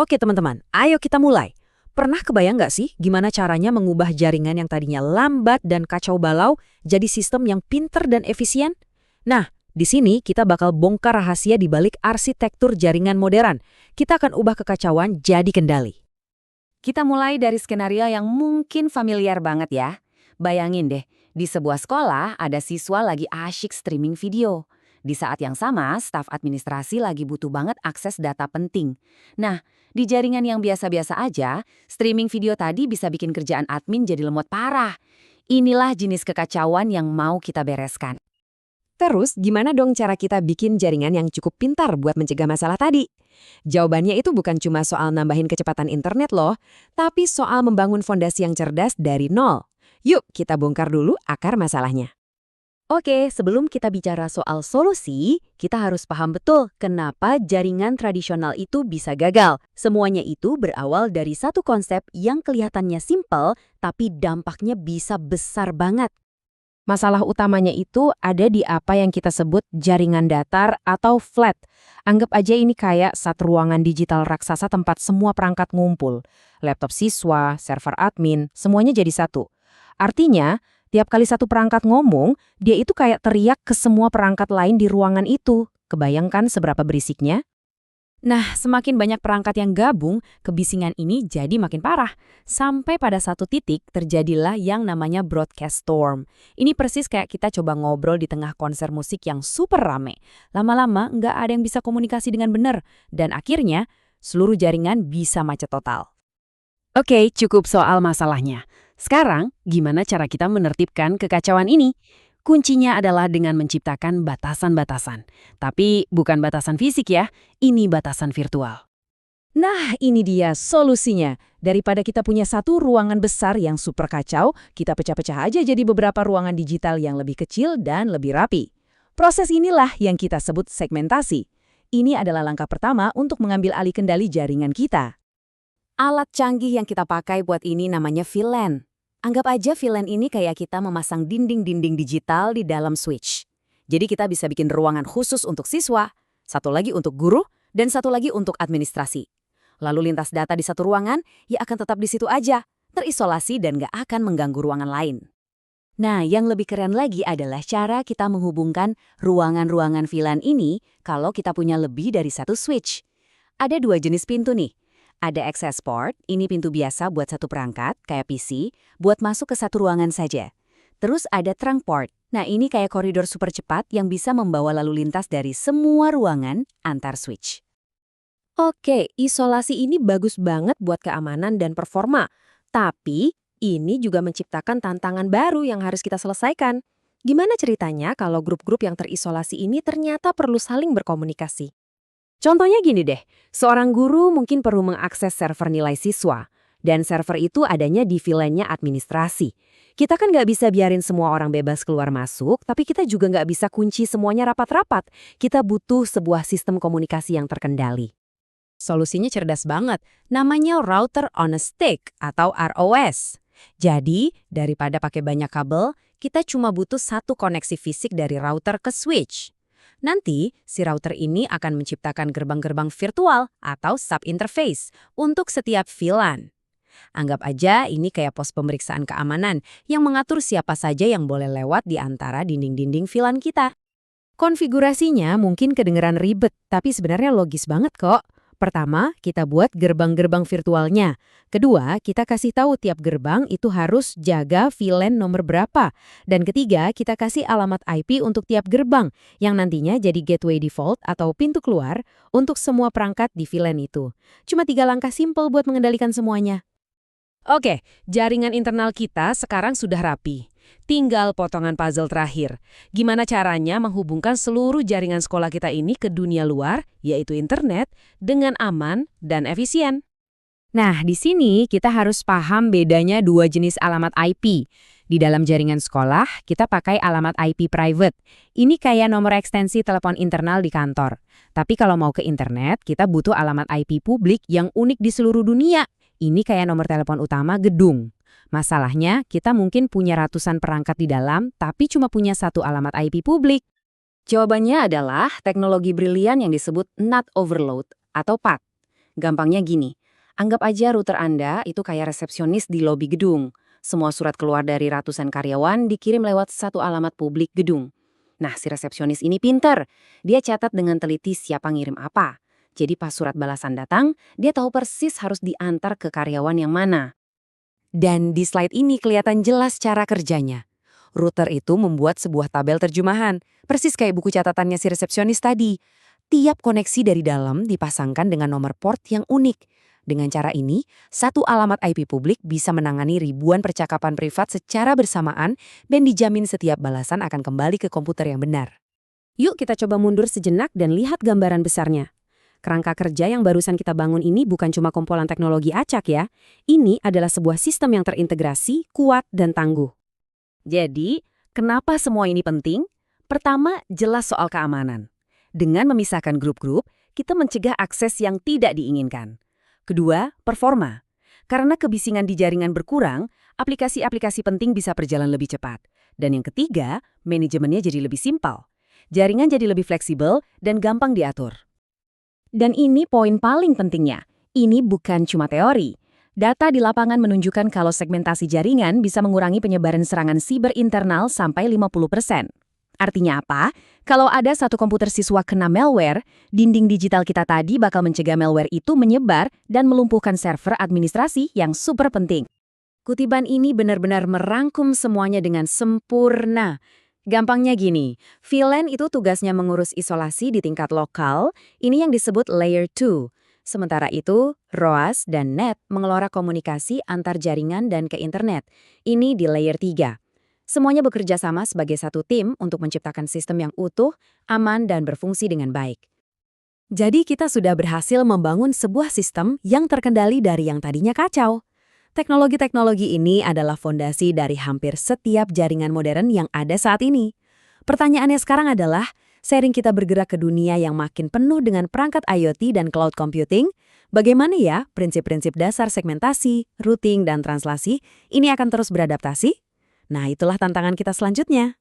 Oke teman-teman, ayo kita mulai. Pernah kebayang nggak sih gimana caranya mengubah jaringan yang tadinya lambat dan kacau balau jadi sistem yang pinter dan efisien? Nah, di sini kita bakal bongkar rahasia di balik arsitektur jaringan modern. Kita akan ubah kekacauan jadi kendali. Kita mulai dari skenario yang mungkin familiar banget ya. Bayangin deh, di sebuah sekolah ada siswa lagi asyik streaming video. Di saat yang sama, staf administrasi lagi butuh banget akses data penting. Nah, di jaringan yang biasa-biasa aja, streaming video tadi bisa bikin kerjaan admin jadi lemot parah. Inilah jenis kekacauan yang mau kita bereskan. Terus, gimana dong cara kita bikin jaringan yang cukup pintar buat mencegah masalah tadi? Jawabannya itu bukan cuma soal nambahin kecepatan internet loh, tapi soal membangun fondasi yang cerdas dari nol. Yuk, kita bongkar dulu akar masalahnya. Oke, sebelum kita bicara soal solusi, kita harus paham betul kenapa jaringan tradisional itu bisa gagal. Semuanya itu berawal dari satu konsep yang kelihatannya simpel, tapi dampaknya bisa besar banget. Masalah utamanya itu ada di apa yang kita sebut jaringan datar atau flat. Anggap aja ini kayak satu ruangan digital raksasa tempat semua perangkat ngumpul. Laptop siswa, server admin, semuanya jadi satu. Artinya, tiap kali satu perangkat ngomong, dia itu kayak teriak ke semua perangkat lain di ruangan itu. Kebayangkan seberapa berisiknya? Nah, semakin banyak perangkat yang gabung, kebisingan ini jadi makin parah. Sampai pada satu titik terjadilah yang namanya broadcast storm. Ini persis kayak kita coba ngobrol di tengah konser musik yang super rame. Lama-lama nggak ada yang bisa komunikasi dengan benar. Dan akhirnya, seluruh jaringan bisa macet total. Oke, cukup soal masalahnya. Sekarang, gimana cara kita menertibkan kekacauan ini? Kuncinya adalah dengan menciptakan batasan-batasan. Tapi bukan batasan fisik ya, ini batasan virtual. Nah, ini dia solusinya. Daripada kita punya satu ruangan besar yang super kacau, kita pecah-pecah aja jadi beberapa ruangan digital yang lebih kecil dan lebih rapi. Proses inilah yang kita sebut segmentasi. Ini adalah langkah pertama untuk mengambil alih kendali jaringan kita. Alat canggih yang kita pakai buat ini namanya VLAN. Anggap aja VLAN ini kayak kita memasang dinding-dinding digital di dalam switch. Jadi kita bisa bikin ruangan khusus untuk siswa, satu lagi untuk guru, dan satu lagi untuk administrasi. Lalu lintas data di satu ruangan, ya akan tetap di situ aja, terisolasi dan nggak akan mengganggu ruangan lain. Nah, yang lebih keren lagi adalah cara kita menghubungkan ruangan-ruangan VLAN ini kalau kita punya lebih dari satu switch. Ada dua jenis pintu nih. Ada access port, ini pintu biasa buat satu perangkat, kayak PC, buat masuk ke satu ruangan saja. Terus ada trunk port. Nah, ini kayak koridor super cepat yang bisa membawa lalu lintas dari semua ruangan antar switch. Oke, isolasi ini bagus banget buat keamanan dan performa. Tapi, ini juga menciptakan tantangan baru yang harus kita selesaikan. Gimana ceritanya kalau grup-grup yang terisolasi ini ternyata perlu saling berkomunikasi? Contohnya gini deh, seorang guru mungkin perlu mengakses server nilai siswa, dan server itu adanya di VLAN-nya administrasi. Kita kan nggak bisa biarin semua orang bebas keluar masuk, tapi kita juga nggak bisa kunci semuanya rapat-rapat. Kita butuh sebuah sistem komunikasi yang terkendali. Solusinya cerdas banget, namanya Router on a Stick atau ROS. Jadi, daripada pakai banyak kabel, kita cuma butuh satu koneksi fisik dari router ke switch. Nanti, si router ini akan menciptakan gerbang-gerbang virtual atau sub-interface untuk setiap VLAN. Anggap aja ini kayak pos pemeriksaan keamanan yang mengatur siapa saja yang boleh lewat di antara dinding-dinding VLAN kita. Konfigurasinya mungkin kedengeran ribet, tapi sebenarnya logis banget kok. Pertama, kita buat gerbang-gerbang virtualnya. Kedua, kita kasih tahu tiap gerbang itu harus jaga VLAN nomor berapa. Dan ketiga, kita kasih alamat IP untuk tiap gerbang, yang nantinya jadi gateway default atau pintu keluar untuk semua perangkat di VLAN itu. Cuma 3 langkah simpel buat mengendalikan semuanya. Oke, jaringan internal kita sekarang sudah rapi. Tinggal potongan puzzle terakhir. Gimana caranya menghubungkan seluruh jaringan sekolah kita ini ke dunia luar, yaitu internet, dengan aman dan efisien? Nah, di sini kita harus paham bedanya dua jenis alamat IP. Di dalam jaringan sekolah, kita pakai alamat IP private. Ini kayak nomor ekstensi telepon internal di kantor. Tapi kalau mau ke internet, kita butuh alamat IP publik yang unik di seluruh dunia. Ini kayak nomor telepon utama gedung. Masalahnya, kita mungkin punya ratusan perangkat di dalam, tapi cuma punya satu alamat IP publik. Jawabannya adalah teknologi brilian yang disebut NAT overload atau PAT. Gampangnya gini, anggap aja router Anda itu kayak resepsionis di lobi gedung. Semua surat keluar dari ratusan karyawan dikirim lewat satu alamat publik gedung. Nah, si resepsionis ini pinter. Dia catat dengan teliti siapa ngirim apa. Jadi pas surat balasan datang, dia tahu persis harus diantar ke karyawan yang mana. Dan di slide ini kelihatan jelas cara kerjanya. Router itu membuat sebuah tabel terjemahan, persis kayak buku catatannya si resepsionis tadi. Tiap koneksi dari dalam dipasangkan dengan nomor port yang unik. Dengan cara ini, satu alamat IP publik bisa menangani ribuan percakapan privat secara bersamaan dan dijamin setiap balasan akan kembali ke komputer yang benar. Yuk kita coba mundur sejenak dan lihat gambaran besarnya. Kerangka kerja yang barusan kita bangun ini bukan cuma kumpulan teknologi acak ya. Ini adalah sebuah sistem yang terintegrasi, kuat, dan tangguh. Jadi, kenapa semua ini penting? Pertama, jelas soal keamanan. Dengan memisahkan grup-grup, kita mencegah akses yang tidak diinginkan. Kedua, performa. Karena kebisingan di jaringan berkurang, aplikasi-aplikasi penting bisa berjalan lebih cepat. Dan yang ketiga, manajemennya jadi lebih simpel. Jaringan jadi lebih fleksibel dan gampang diatur. Dan ini poin paling pentingnya. Ini bukan cuma teori. Data di lapangan menunjukkan kalau segmentasi jaringan bisa mengurangi penyebaran serangan siber internal sampai 50%. Artinya apa? Kalau ada satu komputer siswa kena malware, dinding digital kita tadi bakal mencegah malware itu menyebar dan melumpuhkan server administrasi yang super penting. Kutipan ini benar-benar merangkum semuanya dengan sempurna. Gampangnya gini, VLAN itu tugasnya mengurus isolasi di tingkat lokal, ini yang disebut Layer 2. Sementara itu, ROAS dan NET mengelola komunikasi antar jaringan dan ke internet. Ini di Layer 3. Semuanya bekerja sama sebagai satu tim untuk menciptakan sistem yang utuh, aman, dan berfungsi dengan baik. Jadi kita sudah berhasil membangun sebuah sistem yang terkendali dari yang tadinya kacau. Teknologi-teknologi ini adalah fondasi dari hampir setiap jaringan modern yang ada saat ini. Pertanyaannya sekarang adalah, seiring kita bergerak ke dunia yang makin penuh dengan perangkat IoT dan cloud computing, bagaimana ya prinsip-prinsip dasar segmentasi, routing, dan translasi ini akan terus beradaptasi? Nah, itulah tantangan kita selanjutnya.